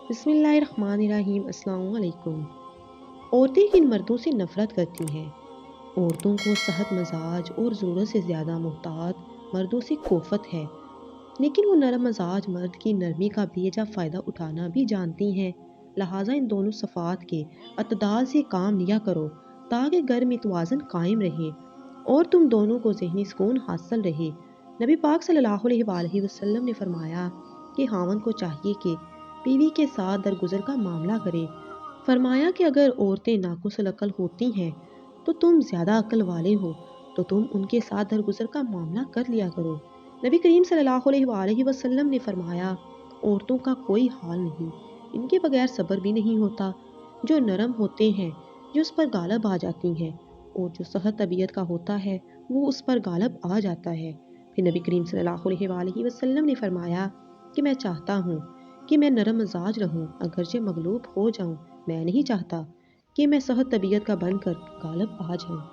بسم اللہ الرحمن الرحیم۔ السلام علیکم۔ عورتیں کن مردوں سے نفرت کرتی ہیں؟ عورتوں کو صحت مزاج اور ضرورت سے زیادہ محتاط مردوں سے کوفت ہے، لیکن وہ نرم مزاج مرد کی نرمی کا بے جا فائدہ اٹھانا بھی جانتی ہیں۔ لہٰذا ان دونوں صفات کے اعتدال سے کام لیا کرو تاکہ گھر میں توازن قائم رہے اور تم دونوں کو ذہنی سکون حاصل رہے۔ نبی پاک صلی اللہ علیہ وآلہ وسلم نے فرمایا کہ خاوند کو چاہیے کہ بیوی کے ساتھ درگزر کا معاملہ کرے۔ فرمایا کہ اگر عورتیں ناقص العقل ہوتی ہیں تو تم زیادہ عقل والے ہو تو تم ان کے ساتھ درگزر کا معاملہ کر لیا کرو۔ نبی کریم صلی اللہ علیہ وآلہ وسلم نے فرمایا عورتوں کا کوئی حال نہیں، ان کے بغیر صبر بھی نہیں ہوتا۔ جو نرم ہوتے ہیں جو اس پر غالب آ جاتی ہیں، اور جو سخت طبیعت کا ہوتا ہے وہ اس پر غالب آ جاتا ہے۔ پھر نبی کریم صلی اللہ علیہ وآلہ وسلم نے فرمایا کہ میں چاہتا ہوں کہ میں نرم مزاج رہوں اگرچہ مغلوب ہو جاؤں، میں نہیں چاہتا کہ میں سخت طبیعت کا بن کر غالب آ جاؤں۔